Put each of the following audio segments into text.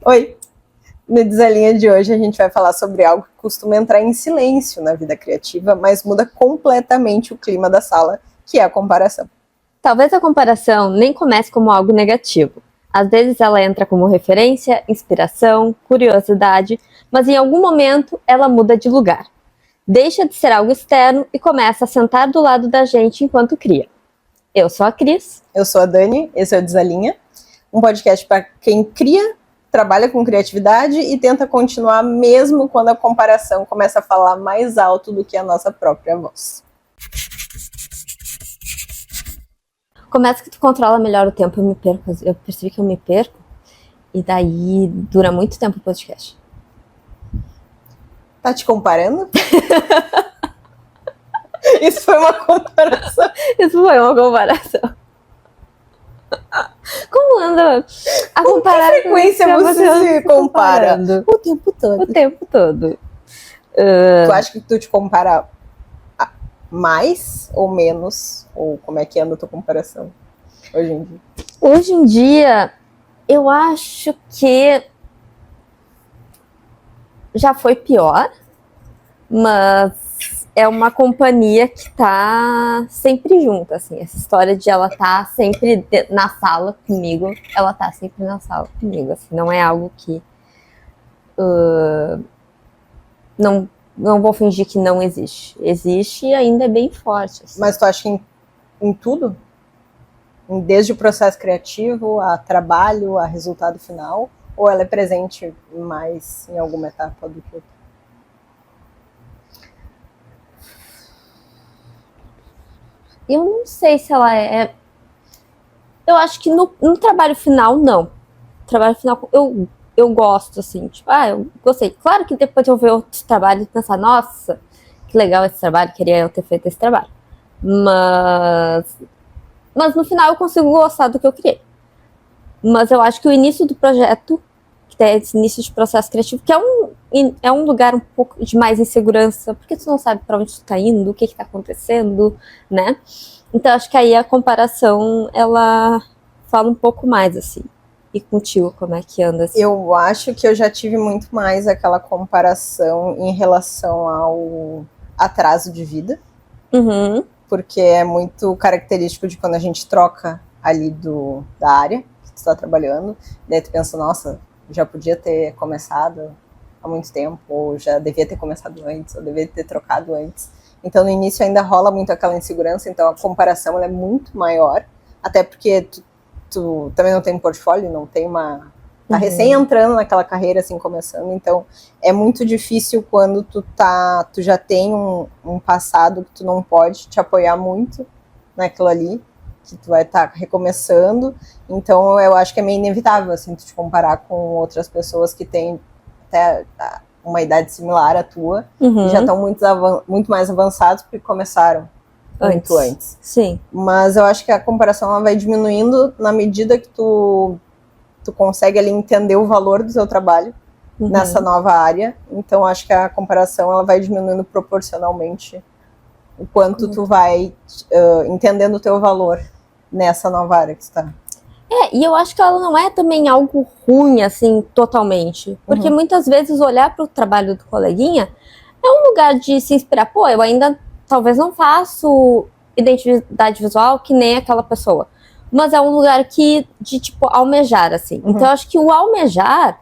Oi! No Desalinha de hoje a gente vai falar sobre algo que costuma entrar em silêncio na vida criativa, mas muda completamente o clima da sala, que é a comparação. Talvez a comparação nem comece como algo negativo. Às vezes ela entra como referência, inspiração, curiosidade, mas em algum momento ela muda de lugar. Deixa de ser algo externo e começa a sentar do lado da gente enquanto cria. Eu sou a Cris. Eu sou a Dani, esse é o Desalinha, um podcast para quem cria, trabalha com criatividade e tenta continuar mesmo quando a comparação começa a falar mais alto do que a nossa própria voz. Começa que tu controla melhor o tempo, eu me perco. Eu percebi que eu me perco e daí dura muito tempo o podcast. Tá te comparando? Isso foi uma comparação. Isso foi uma comparação. Como anda a comparação? Com que frequência você se compara? O tempo todo. O tempo todo. Tu acha que tu te compara mais ou menos? Ou como é que anda a tua comparação hoje em dia? Hoje em dia, eu acho que já foi pior, mas é uma companhia que tá sempre junto, assim. Essa história de ela tá sempre na sala comigo, ela tá sempre na sala comigo, assim. Não é algo que... não vou fingir que não existe. Existe e ainda é bem forte. Assim. Mas tu acha que em tudo? Desde o processo criativo, a trabalho, a resultado final? Ou ela é presente mais em alguma etapa do que outra? Eu não sei se ela é... Eu acho que no trabalho final, não. No trabalho final, eu gosto, assim. Tipo, eu gostei. Claro que depois eu ver outros trabalhos e pensar, nossa, que legal esse trabalho, queria eu ter feito esse trabalho. Mas no final eu consigo gostar do que eu criei. Mas eu acho que o início do projeto, que é esse início de processo criativo, que é um lugar um pouco de mais insegurança, porque tu não sabe para onde tu tá indo, o que tá acontecendo, né? Então acho que aí a comparação, ela fala um pouco mais, assim. E contigo, como é que anda? Assim? Eu acho que eu já tive muito mais aquela comparação em relação ao atraso de vida. Uhum. Porque é muito característico de quando a gente troca ali da área que tu está trabalhando, daí tu pensa, nossa, já podia ter começado há muito tempo, ou já devia ter começado antes, ou devia ter trocado antes. Então no início ainda rola muito aquela insegurança, então a comparação ela é muito maior, até porque tu também não tem um portfólio, não tem uma... Tá recém entrando naquela carreira, assim, começando, então é muito difícil quando tu já tem um passado que tu não pode te apoiar muito naquilo ali, que tu vai estar recomeçando, então eu acho que é meio inevitável, assim, tu te comparar com outras pessoas que têm até uma idade similar à tua, e já estão muito mais avançados porque começaram muito antes. Sim. Mas eu acho que a comparação ela vai diminuindo na medida que tu consegue ali entender o valor do seu trabalho nessa nova área. Então acho que a comparação ela vai diminuindo proporcionalmente o quanto tu vai entendendo o teu valor nessa nova área que tu tá. E eu acho que ela não é também algo ruim, assim, totalmente. Porque muitas vezes olhar para o trabalho do coleguinha é um lugar de se inspirar. Pô, eu ainda talvez não faço identidade visual que nem aquela pessoa. Mas é um lugar de, tipo, almejar, assim. Então, eu acho que o almejar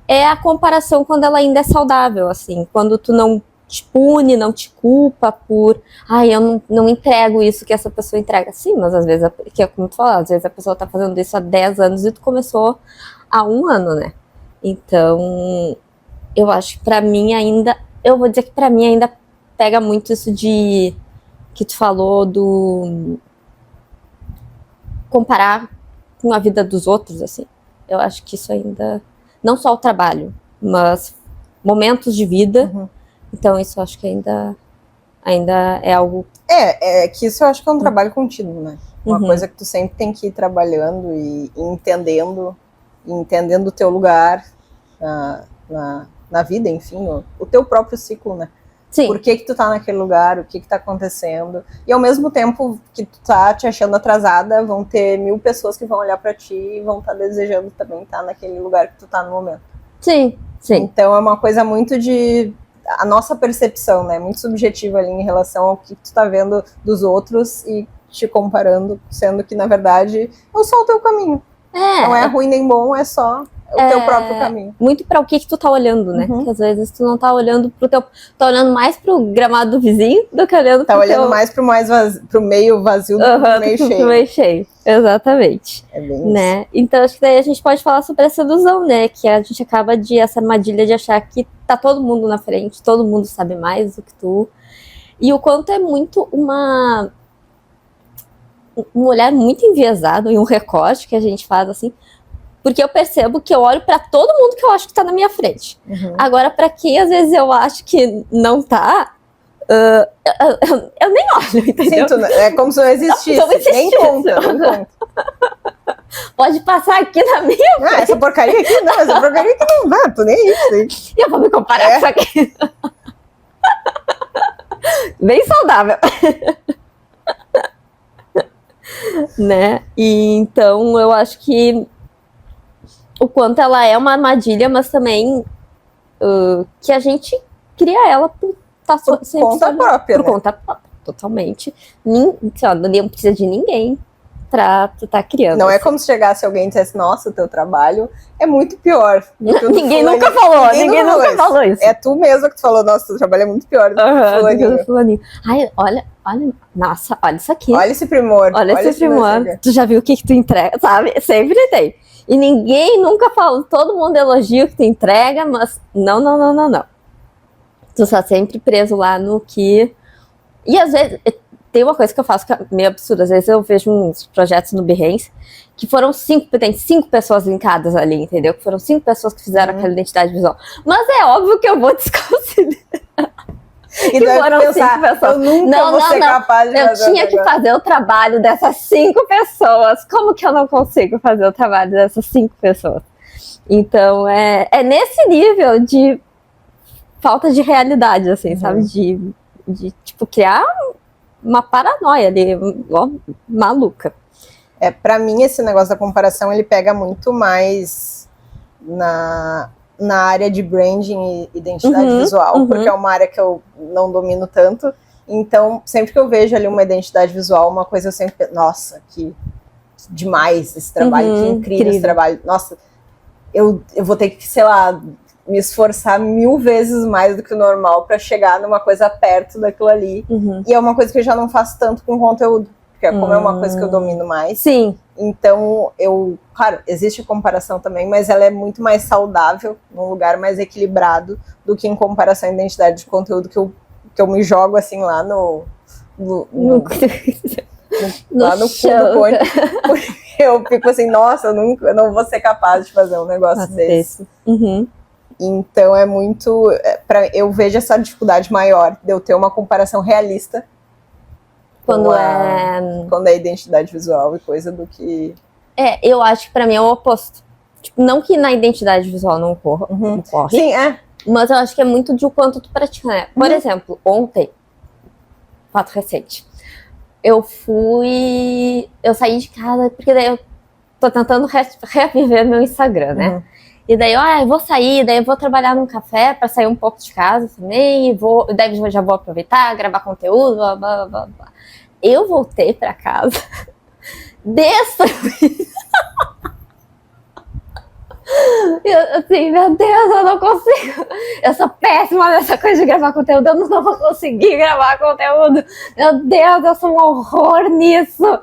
é a comparação quando ela ainda é saudável, assim. Quando tu não te pune, não te culpa por... eu não entrego isso que essa pessoa entrega. Sim, mas às vezes, que é como tu falou, às vezes a pessoa tá fazendo isso há 10 anos e tu começou há 1 ano, né? Então, eu acho que pra mim ainda... Eu vou dizer que pra mim ainda pega muito isso de... que tu falou do... comparar com a vida dos outros, assim. Eu acho que isso ainda... Não só o trabalho, mas momentos de vida. Então isso eu acho que ainda é algo... É que isso eu acho que é um trabalho contínuo, né? Uma coisa que tu sempre tem que ir trabalhando e entendendo o teu lugar na vida, enfim, o teu próprio ciclo, né? Sim. Por que tu tá naquele lugar, o que tá acontecendo. E ao mesmo tempo que tu tá te achando atrasada, vão ter 1000 pessoas que vão olhar pra ti e vão estar desejando também estar naquele lugar que tu tá no momento. Sim, sim. Então é uma coisa muito de... a nossa percepção, né? Muito subjetiva ali em relação ao que tu tá vendo dos outros e te comparando, sendo que, na verdade, é só o teu caminho. Não é ruim nem bom, é só o teu próprio caminho. Muito para o que tu tá olhando, né? Porque às vezes tu não tá olhando pro teu... tá olhando mais pro gramado do vizinho do que olhando pro olhando mais pro meio vazio do que pro meio cheio. Pro meio cheio, exatamente. É bem né? Isso. Então acho que daí a gente pode falar sobre a sedução, né? Que a gente acaba essa armadilha de achar que tá todo mundo na frente, todo mundo sabe mais do que tu. E o quanto é muito um olhar muito enviesado e um recorte que a gente faz assim, porque eu percebo que eu olho pra todo mundo que eu acho que tá na minha frente. Agora, pra quem às vezes eu acho que não tá, eu nem olho, entendeu? Sim, é como se não existisse. Nem conta. Pode passar aqui na minha frente. Essa porcaria aqui não, essa porcaria aqui não dá, tô nem isso. E eu vou me comparar com isso aqui. Bem saudável. Né? E então eu acho que o quanto ela é uma armadilha, mas também que a gente cria ela por conta própria. Por conta própria, totalmente. Não precisa de ninguém pra tu tá criando. Não é como se chegasse alguém e dissesse, nossa, o teu trabalho é muito pior. Ninguém nunca falou, ninguém nunca falou isso. É tu mesma que tu falou, nossa, o teu trabalho é muito pior do que o fulaninho. Ai, olha, nossa, olha isso aqui. Olha esse primor. Olha esse primor. Tu já viu o que tu entrega, sabe? Sempre tem. E ninguém nunca falou, todo mundo elogia o que tu entrega, mas não. Tu está sempre preso lá no que... E às vezes, tem uma coisa que eu faço que é meio absurda, às vezes eu vejo uns projetos no Behance que foram 5 pessoas linkadas ali, entendeu? Que foram 5 pessoas que fizeram aquela identidade visual. Mas é óbvio que eu vou desconsiderar. E que foram pensar, 5 pessoas. Eu nunca vou ser capaz de fazer. Eu tinha que fazer o trabalho dessas 5 pessoas. Como que eu não consigo fazer o trabalho dessas 5 pessoas? Então, é nesse nível de falta de realidade, assim, sabe? De, tipo, criar uma paranoia ali, ó, maluca. Pra mim, esse negócio da comparação, ele pega muito mais na área de branding e identidade visual, porque é uma área que eu não domino tanto. Então, sempre que eu vejo ali uma identidade visual, uma coisa eu sempre penso, nossa, que demais esse trabalho, que incrível esse trabalho. Nossa, eu vou ter que, sei lá, me esforçar 1000 vezes mais do que o normal para chegar numa coisa perto daquilo ali. E é uma coisa que eu já não faço tanto com conteúdo, porque como é uma coisa que eu domino mais. Sim. Então, claro, existe comparação também, mas ela é muito mais saudável, num lugar mais equilibrado, do que em comparação à identidade de conteúdo que eu me jogo assim lá no lá no cu do pônei, porque eu fico assim, nossa, eu não vou ser capaz de fazer um negócio desse. Então é muito, eu vejo essa dificuldade maior de eu ter uma comparação realista quando é identidade visual e coisa do que... eu acho que pra mim é o oposto. Tipo, não que na identidade visual não ocorre. Sim, mas eu acho que é muito de o quanto tu pratica, né? Por exemplo, ontem, fato recente, eu saí de casa, porque daí eu tô tentando reviver meu Instagram, né? E daí eu vou sair, daí eu vou trabalhar num café pra sair um pouco de casa também, daí eu já vou aproveitar, gravar conteúdo, blá, blá, blá, blá. Eu voltei pra casa destruída. Assim, meu Deus, eu não consigo. Eu sou péssima nessa coisa de gravar conteúdo, eu não vou conseguir gravar conteúdo. Meu Deus, eu sou um horror nisso.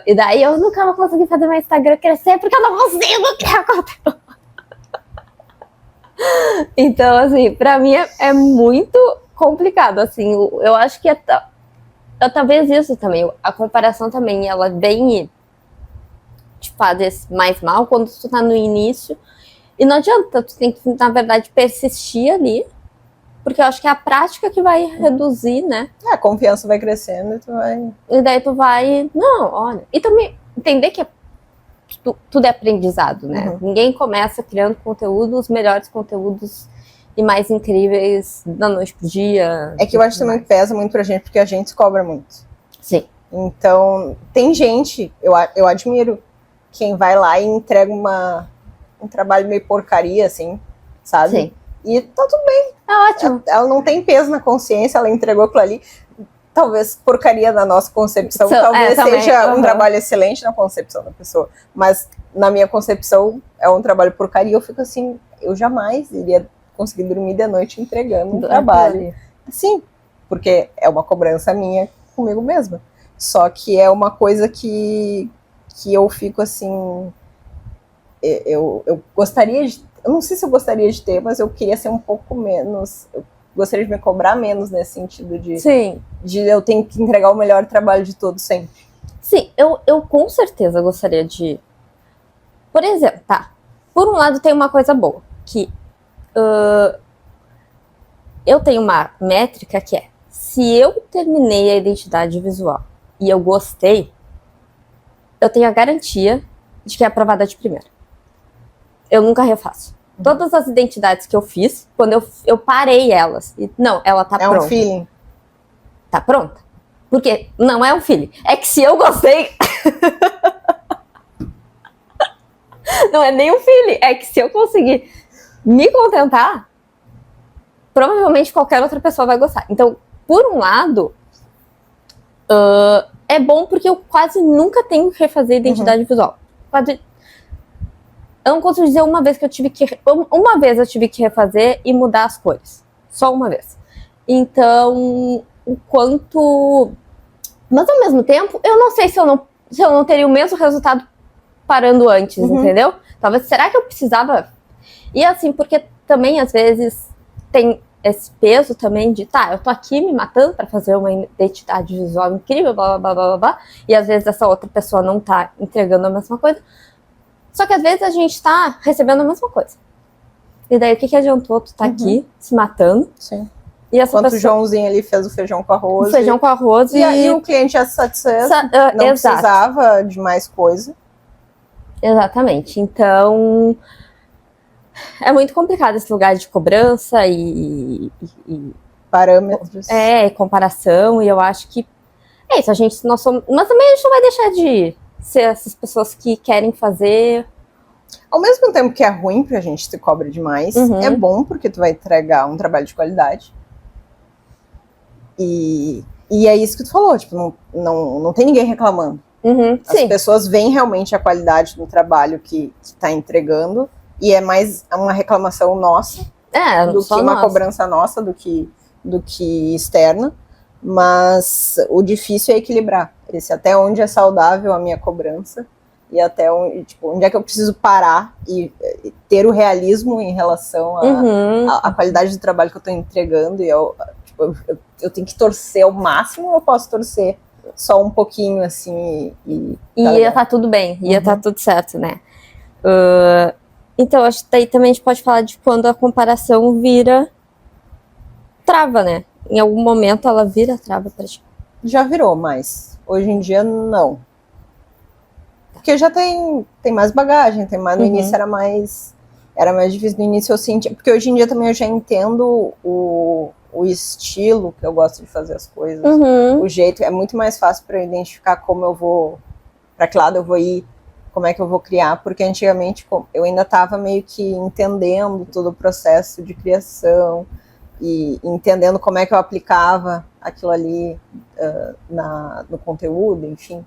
E daí eu nunca vou conseguir fazer meu Instagram crescer porque eu não consigo criar conteúdo. Então, assim, pra mim é muito complicado, assim, eu acho que talvez isso também, a comparação também, ela vem te faz mais mal quando tu tá no início, e não adianta, tu tem que, na verdade, persistir ali, porque eu acho que é a prática que vai reduzir, né? A confiança vai crescendo e tu vai... E daí tu vai, não, olha, e também entender que tudo é aprendizado, né? Ninguém começa criando conteúdo, os melhores conteúdos e mais incríveis da noite pro dia. É que eu acho também que pesa muito pra gente, porque a gente se cobra muito. Sim. Então, tem gente, eu admiro quem vai lá e entrega um trabalho meio porcaria, assim, sabe? Sim. E tá tudo bem. É ótimo. Ela não tem peso na consciência, ela entregou aquilo ali. Talvez porcaria na nossa concepção, talvez seja um trabalho excelente na concepção da pessoa. Mas na minha concepção é um trabalho porcaria. Eu fico assim, eu jamais iria conseguir dormir de noite entregando um trabalho. Sim, porque é uma cobrança minha comigo mesma. Só que é uma coisa que eu fico assim... Eu gostaria de... Eu não sei se eu gostaria de ter, mas eu queria ser um pouco menos... Eu gostaria de me cobrar menos nesse sentido de... Sim. De eu ter que entregar o melhor trabalho de todos sempre. Sim, eu com certeza gostaria de... Por exemplo, tá. Por um lado tem uma coisa boa, que eu tenho uma métrica que é, se eu terminei a identidade visual e eu gostei, eu tenho a garantia de que é aprovada de primeira. Eu nunca refaço. Todas as identidades que eu fiz, quando eu parei elas, e não, ela tá pronta. É um feeling. Tá pronta. Porque não é um feeling. É que se eu gostei... não é nem um feeling. É que se eu conseguir me contentar, provavelmente qualquer outra pessoa vai gostar. Então, por um lado, é bom porque eu quase nunca tenho que refazer identidade visual. Eu não consigo dizer uma vez que eu tive que... Uma vez eu tive que refazer e mudar as cores. Só uma vez. Então, o quanto... Mas, ao mesmo tempo, eu não sei se eu não teria o mesmo resultado parando antes, entendeu? Talvez, será que eu precisava... E assim, porque também, às vezes, tem esse peso também de, tá, eu tô aqui me matando pra fazer uma identidade visual incrível, blá, blá, blá, blá, blá, e às vezes essa outra pessoa não tá entregando a mesma coisa. Só que às vezes a gente tá recebendo a mesma coisa. E daí, o que adiantou tu tá aqui se matando? Sim. E essa Enquanto pessoa... o Joãozinho ali fez o feijão com arroz. O feijão com arroz e aí o cliente já se satisfez, não precisava de mais coisa. Exatamente. Então, é muito complicado esse lugar de cobrança e parâmetros. Comparação, e eu acho que é isso, nós somos, mas também a gente não vai deixar de ser essas pessoas que querem fazer. Ao mesmo tempo que é ruim pra gente se cobra demais, é bom porque tu vai entregar um trabalho de qualidade. E é isso que tu falou, tipo, não tem ninguém reclamando. As pessoas veem realmente a qualidade do trabalho que tá entregando, e é mais uma reclamação nossa do que uma cobrança nossa, do que externa. Mas o difícil é equilibrar esse até onde é saudável a minha cobrança e até onde é que eu preciso parar e ter o realismo em relação à qualidade do trabalho que eu estou entregando. E eu tenho que torcer ao máximo, ou eu posso torcer só um pouquinho assim e ia tá tudo bem, ia tá tudo certo, né? Então, acho que daí também a gente pode falar de quando a comparação vira trava, né? Em algum momento ela vira trava pra ti. Já virou, mas hoje em dia não. Porque já tem mais bagagem, no início era mais difícil. No início eu sentia, porque hoje em dia também eu já entendo o estilo que eu gosto de fazer as coisas, o jeito, é muito mais fácil para eu identificar como eu vou, para que lado eu vou ir, como é que eu vou criar, porque antigamente eu ainda estava meio que entendendo todo o processo de criação, e entendendo como é que eu aplicava aquilo ali no conteúdo, enfim.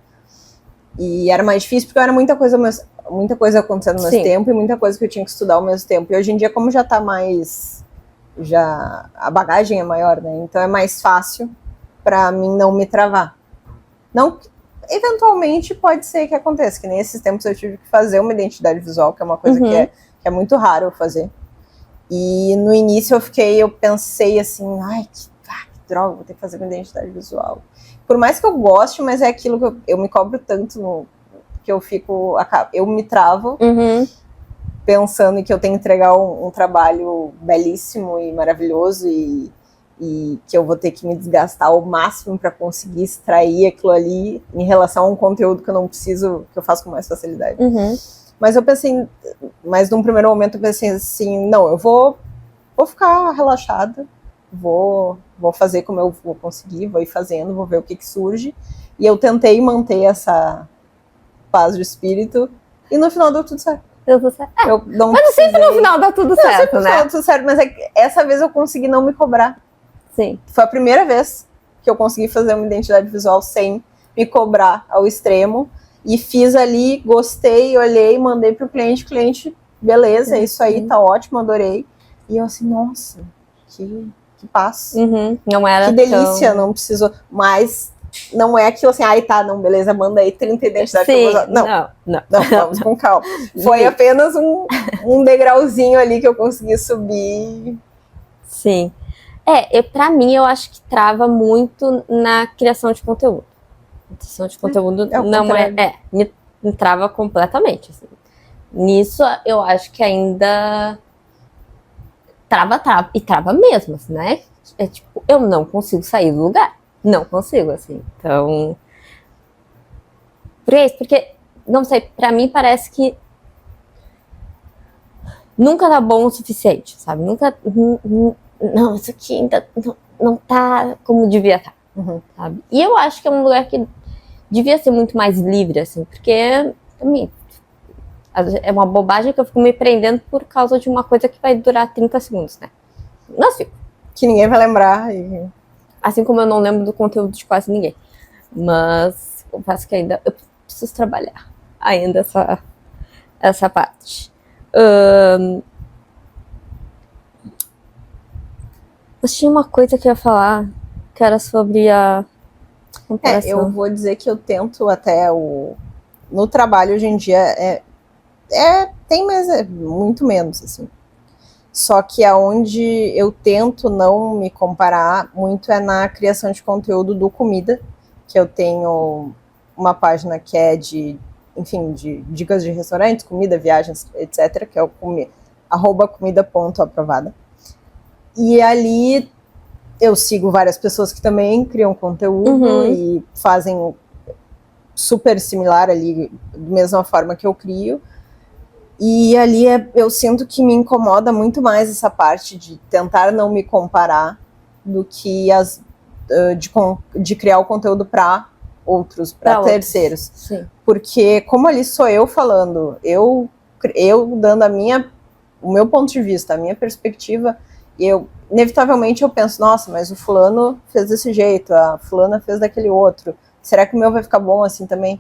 E era mais difícil porque era muita coisa acontecendo ao mesmo tempo e muita coisa que eu tinha que estudar ao mesmo tempo. E hoje em dia, como já tá mais... a bagagem é maior, né? Então é mais fácil para mim não me travar. Não, eventualmente pode ser que aconteça, que nesses tempos eu tive que fazer uma identidade visual, que é uma coisa que é muito raro eu fazer. E no início eu pensei assim, ai, que droga, vou ter que fazer uma identidade visual. Por mais que eu goste, mas é aquilo que eu me cobro tanto, que eu me travo pensando que eu tenho que entregar um trabalho belíssimo e maravilhoso e que eu vou ter que me desgastar ao máximo para conseguir extrair aquilo ali em relação a um conteúdo que eu não preciso, que eu faço com mais facilidade. Mas eu pensei, num primeiro momento eu pensei assim, não, eu vou vou ficar relaxada, vou fazer como eu vou conseguir, vou ir fazendo, vou ver o que surge. E eu tentei manter essa paz de espírito, e no final deu tudo certo. Deu tudo certo. Eu não mas precisei... sempre no final dá tudo certo, sempre no né? final dá tudo certo, mas essa vez eu consegui não me cobrar. Sim. Foi a primeira vez que eu consegui fazer uma identidade visual sem me cobrar ao extremo. E fiz ali, gostei, olhei, mandei pro cliente, beleza, é isso aí, tá ótimo, adorei. E eu assim, nossa, que paz. Não era que delícia, não precisou. Mas não é aquilo assim, tá, não, beleza, manda aí 30 identidades. Sim, não, vamos com calma. Foi apenas um degrauzinho ali que eu consegui subir. Sim. Pra mim, eu acho que trava muito na criação de conteúdo. A criação de conteúdo me trava completamente. Assim. Nisso, eu acho que ainda trava, e trava mesmo, assim, né? É tipo, eu não consigo sair do lugar. Não consigo, assim. Então, por isso, porque, não sei, pra mim parece que nunca tá bom o suficiente, sabe? Nunca, não, isso aqui ainda não tá como devia estar, sabe? E eu acho que é um lugar que devia ser muito mais livre, assim, porque, também, é uma bobagem que eu fico me prendendo por causa de uma coisa que vai durar 30 segundos, né? Não fico. Que ninguém vai lembrar. Assim como eu não lembro do conteúdo de quase ninguém. Mas confesso que ainda eu preciso trabalhar ainda essa parte. Mas tinha uma coisa que eu ia falar que era sobre a comparação. Eu vou dizer que eu tento até no trabalho hoje em dia tem, mas é muito menos, assim. Só que aonde eu tento não me comparar muito é na criação de conteúdo do comida, que eu tenho uma página que é de dicas de restaurantes, comida, viagens, etc., que é o @comida.aprovada. E ali eu sigo várias pessoas que também criam conteúdo e fazem super similar ali, da mesma forma que eu crio. E ali eu sinto que me incomoda muito mais essa parte de tentar não me comparar do que de criar o conteúdo para outros, para terceiros. Sim. Porque como ali sou eu falando, eu dando o meu ponto de vista, a minha perspectiva, inevitavelmente eu penso, nossa, mas o fulano fez desse jeito, a fulana fez daquele outro, será que o meu vai ficar bom assim também?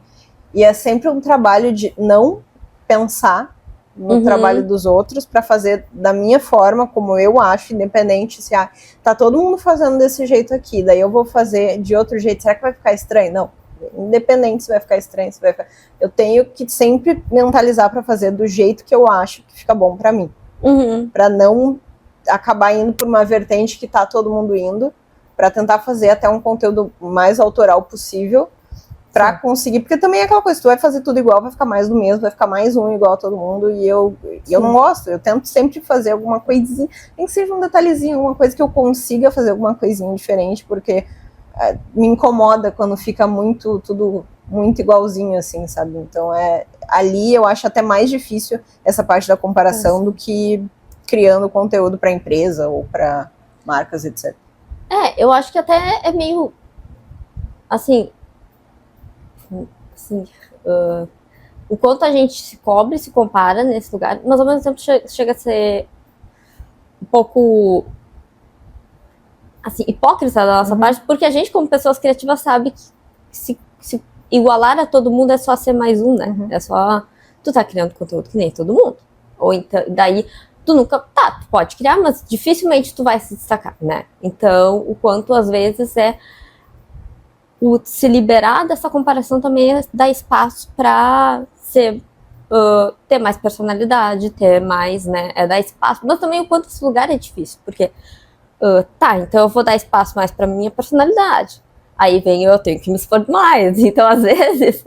E é sempre um trabalho de não pensar no trabalho dos outros para fazer da minha forma, como eu acho, independente se tá todo mundo fazendo desse jeito aqui, daí eu vou fazer de outro jeito, será que vai ficar estranho? Não, independente se vai ficar estranho, eu tenho que sempre mentalizar para fazer do jeito que eu acho que fica bom para mim, para não acabar indo por uma vertente que tá todo mundo indo, para tentar fazer até um conteúdo mais autoral possível, pra conseguir, porque também é aquela coisa, se tu vai fazer tudo igual, vai ficar mais do mesmo, vai ficar mais um igual a todo mundo, e eu não gosto, eu tento sempre fazer alguma coisinha, nem que seja um detalhezinho, alguma coisa que eu consiga fazer alguma coisinha diferente, porque me incomoda quando fica tudo muito igualzinho, assim, sabe, então ali eu acho até mais difícil essa parte da comparação do que criando conteúdo pra empresa ou pra marcas, etc. Eu acho que até é meio, assim, o quanto a gente se cobre, se compara nesse lugar, mas ao mesmo tempo chega a ser um pouco assim, hipócrita da nossa parte, porque a gente, como pessoas criativas, sabe que se igualar a todo mundo é só ser mais um, né? É só tu tá criando conteúdo que nem todo mundo. Ou então, daí tu nunca, tu pode criar, mas dificilmente tu vai se destacar, né? Então, o quanto às vezes se liberar dessa comparação também dá espaço para ter mais personalidade, ter mais, né, dar espaço, mas também o quanto esse lugar é difícil, porque então eu vou dar espaço mais para minha personalidade, aí eu tenho que me expor mais, então às vezes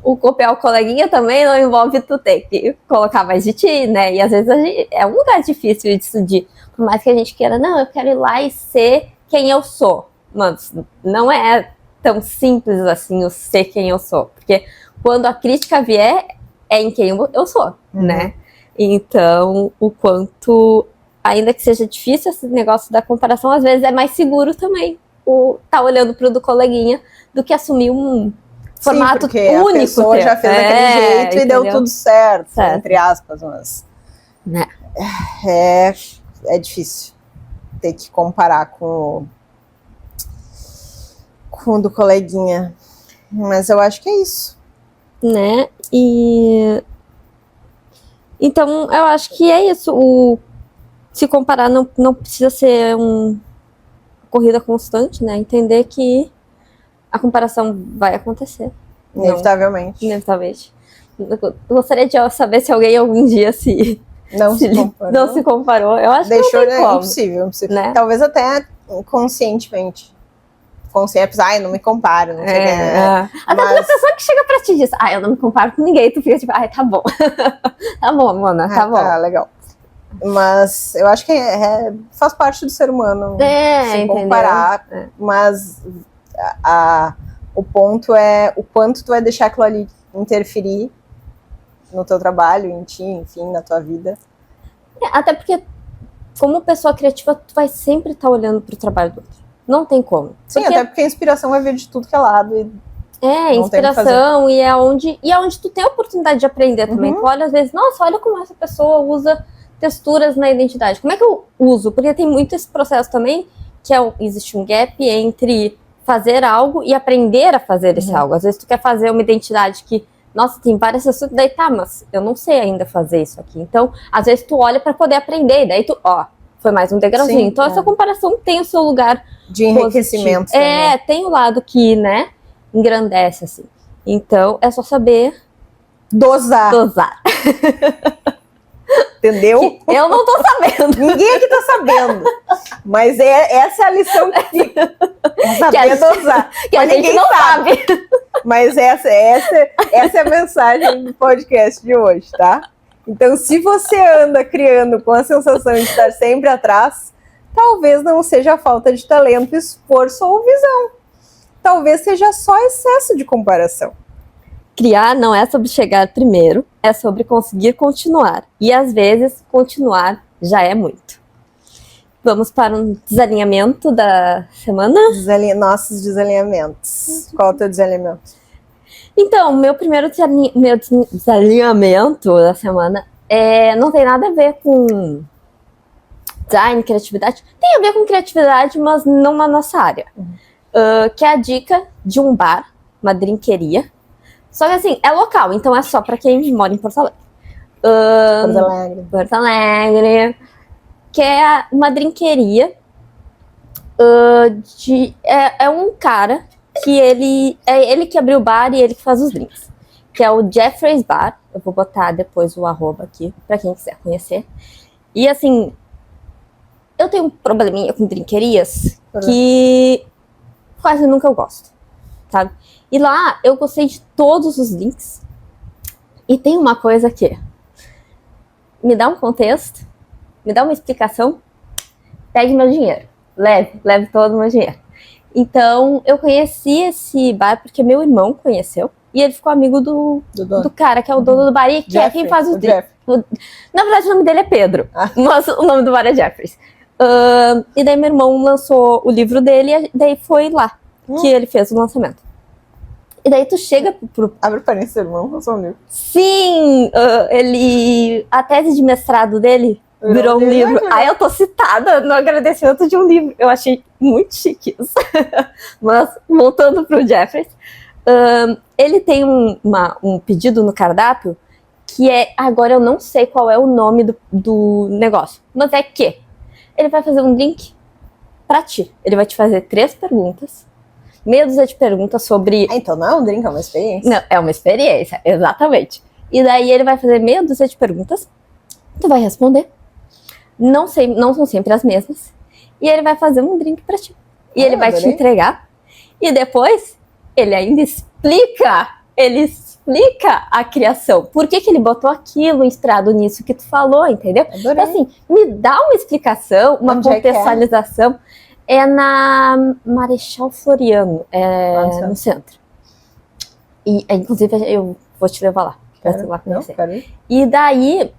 o copiar o coleguinha também não envolve tu ter que colocar mais de ti, né, e às vezes é um lugar difícil disso, por mais que a gente queira, não, eu quero ir lá e ser quem eu sou, mas não é tão simples assim o ser quem eu sou, porque quando a crítica vier é em quem eu sou, né? Então, o quanto ainda que seja difícil esse negócio da comparação, às vezes é mais seguro também tá olhando pro do coleguinha do que assumir um formato porque único. A pessoa já fez daquele jeito entendeu? e deu tudo certo, entre aspas, mas né? É difícil ter que comparar com o do coleguinha. Mas eu acho que é isso. Né? E então eu acho que é isso. Se comparar não precisa ser uma corrida constante, né? Entender que a comparação vai acontecer. Inevitavelmente. Inevitavelmente. Eu gostaria de saber se alguém algum dia não se comparou. Eu acho que não tem como. Impossível. Né? Talvez até conscientemente. Não me comparo, não sei o que. Até porque a pessoa que chega pra ti e diz, eu não me comparo com ninguém, tu fica tipo, tá bom. Tá bom, Mona, tá bom. Tá, legal. Mas eu acho que faz parte do ser humano se comparar, mas o ponto é o quanto tu vai deixar aquilo ali interferir no teu trabalho, em ti, enfim, na tua vida. Até porque, como pessoa criativa, tu vai sempre estar olhando pro trabalho do outro. Não tem como. Sim, até porque a inspiração vai vir de tudo que é lado. Inspiração, e é onde tu tem a oportunidade de aprender também. Tu olha, às vezes, nossa, olha como essa pessoa usa texturas na identidade. Como é que eu uso? Porque tem muito esse processo também, que existe um gap entre fazer algo e aprender a fazer esse algo. Às vezes tu quer fazer uma identidade que, nossa, tem várias texturas, daí mas eu não sei ainda fazer isso aqui. Então, às vezes tu olha para poder aprender, e daí tu, foi mais um degrauzinho. Sim, então essa comparação tem o seu lugar de enriquecimento também. Tem o lado que, né, engrandece, assim. Então, é só saber dosar. Entendeu? Que eu não tô sabendo. Ninguém aqui tá sabendo. Mas essa é a lição que fica. Saber dosar. Que a gente não sabe. Mas essa é a mensagem do podcast de hoje, tá? Então, se você anda criando com a sensação de estar sempre atrás, talvez não seja falta de talento, esforço ou visão. Talvez seja só excesso de comparação. Criar não é sobre chegar primeiro, é sobre conseguir continuar. E às vezes, continuar já é muito. Vamos para um desalinhamento da semana? Nossos desalinhamentos. Qual é o teu desalinhamento? Então, meu primeiro desalinhamento da semana não tem nada a ver com design, criatividade. Tem a ver com criatividade, mas não na nossa área. Que é a dica de um bar, uma drinqueria. Só que assim, é local, então é só pra quem mora em Porto Alegre. Porto Alegre. Que é uma drinqueria é um cara que ele que abriu o bar e ele que faz os drinks. Que é o Jeffrey's Bar. Eu vou botar depois o @ aqui, pra quem quiser conhecer. E assim, eu tenho um probleminha com drinquerias que quase nunca eu gosto, sabe? E lá eu gostei de todos os drinks. E tem uma coisa que me dá um contexto, me dá uma explicação, pegue meu dinheiro, leve todo o meu dinheiro. Então, eu conheci esse bar porque meu irmão conheceu e ele ficou amigo do cara que é o dono do bar e que é quem faz os drinks. Na verdade, o nome dele é Pedro, mas o nome do bar é Jeffrey's. E daí meu irmão lançou o livro dele e daí foi lá que ele fez o lançamento. E daí tu chega pro... Abre parênteses, seu irmão lançou um livro. Sim! A tese de mestrado dele virou um livro. Aí eu tô citada no agradecimento de um livro. Eu achei muito chique isso. Mas, voltando pro Jeffrey's, ele tem um pedido no cardápio que agora eu não sei qual é o nome do negócio, mas é que ele vai fazer um drink pra ti. Ele vai te fazer 3 perguntas. Meia dúzia de perguntas sobre... então não é um drink, é uma experiência. Não, é uma experiência, exatamente. E daí ele vai fazer meia dúzia de perguntas, tu vai responder. Não são sempre as mesmas. E ele vai fazer um drink pra ti. E ele vai te entregar. E depois, ele ainda explica a criação. Por que ele botou aquilo inspirado nisso que tu falou, entendeu? Então, assim, me dá uma explicação, uma contextualização. É na Marechal Floriano, no centro. E, inclusive, eu vou te levar lá, pra tu lá conhecer. E daí,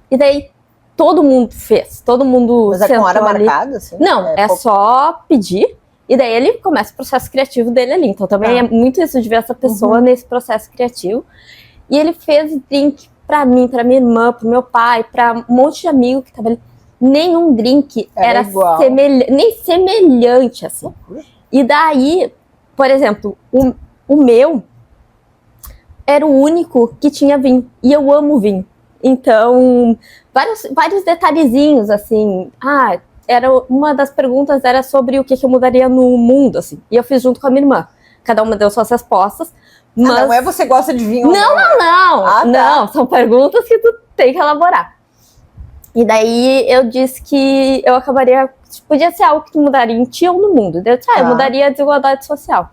todo mundo fez. Todo mundo Mas é com hora marcada, assim? Não, é só pedir. E daí ele começa o processo criativo dele ali. Então também é muito isso de ver essa pessoa nesse processo criativo. E ele fez drink pra mim, pra minha irmã, pro meu pai, pra um monte de amigo que tava ali. Nenhum drink era nem semelhante, assim. E daí, por exemplo, o meu era o único que tinha vinho. E eu amo vinho. Então, vários detalhezinhos, assim. Uma das perguntas era sobre o que eu mudaria no mundo, assim. E eu fiz junto com a minha irmã. Cada uma deu suas respostas. Mas... não é você gosta de vinho? Não. Não, são perguntas que tu tem que elaborar. E daí eu disse que eu acabaria... Podia ser algo que tu mudaria em ti ou no mundo. Daí eu disse, eu mudaria a desigualdade social.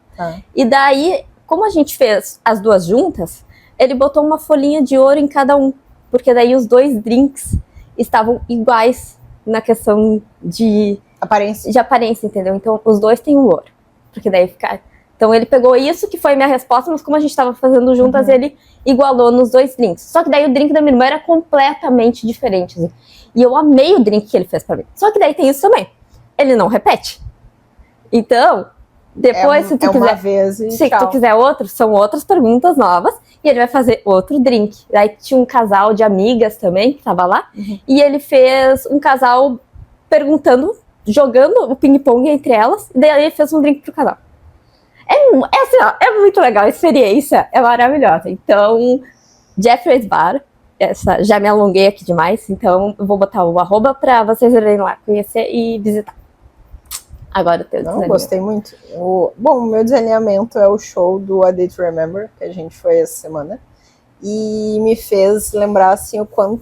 E daí, como a gente fez as duas juntas, ele botou uma folhinha de ouro em cada um. Porque daí os 2 drinks estavam iguais na questão de aparência, entendeu? Então, os 2 têm o ouro. Porque daí fica... Então, ele pegou isso, que foi a minha resposta, mas como a gente estava fazendo juntas, ele igualou nos 2 drinks. Só que daí o drink da minha irmã era completamente diferente. Assim. E eu amei o drink que ele fez pra mim. Só que daí tem isso também. Ele não repete. Então, depois, se tu quiser... Se tu quiser outro, são outras perguntas novas. E ele vai fazer outro drink. Daí tinha um casal de amigas também, que tava lá. E ele fez um casal perguntando, jogando o ping-pong entre elas. E daí ele fez um drink pro casal. Assim, é muito legal, a experiência é maravilhosa. Então, Jeffrey's Bar, já me alonguei aqui demais, então eu vou botar o @ pra vocês irem lá conhecer e visitar. Agora o teu desalinhamento. Gostei muito. Bom, o meu desalinhamento é o show do A Day to Remember, que a gente foi essa semana, e me fez lembrar, assim, o quão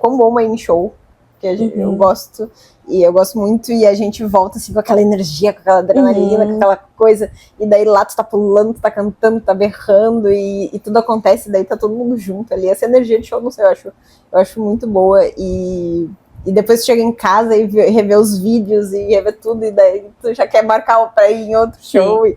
bom é em show, que eu gosto, e eu gosto muito, e a gente volta, assim, com aquela energia, com aquela adrenalina, com aquela coisa, e daí lá tu tá pulando, tu tá cantando, tu tá berrando, e tudo acontece, daí tá todo mundo junto ali, essa energia de show, não sei, eu acho muito boa, e depois tu chega em casa e rever os vídeos e rever tudo, e daí tu já quer marcar pra ir em outro show, e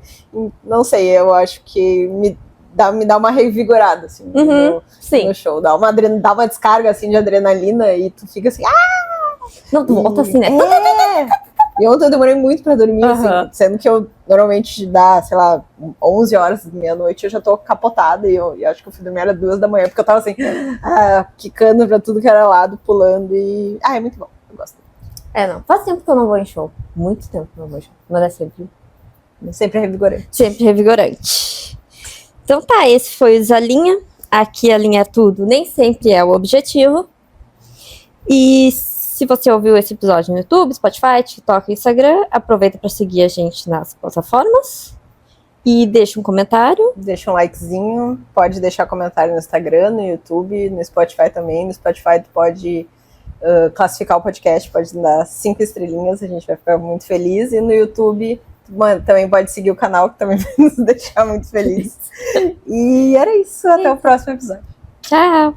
não sei, eu acho que me dá uma revigorada, assim, no show, dá uma descarga, assim, de adrenalina, e tu fica assim, Não, tu volta assim, né? E ontem eu demorei muito pra dormir, assim, sendo que eu normalmente dá, sei lá, 11 horas, meia-noite, eu já tô capotada, e eu acho que eu fui dormir era 2 da manhã, porque eu tava assim, quicando pra tudo que era lado, pulando, e... é muito bom, eu gosto. Não, faz tempo que eu não vou em show, muito tempo que eu não vou em show, mas é sempre revigorante. Sempre revigorante. Então tá, esse foi o Zalinha, aqui alinha tudo, nem sempre é o objetivo, e se você ouviu esse episódio no YouTube, Spotify, TikTok e Instagram, aproveita para seguir a gente nas plataformas e deixa um comentário. Deixa um likezinho, pode deixar comentário no Instagram, no YouTube, no Spotify também. No Spotify tu pode classificar o podcast, pode dar 5 estrelinhas, a gente vai ficar muito feliz. E no YouTube também pode seguir o canal, que também vai nos deixar muito felizes. E era isso, até o próximo episódio. Tchau!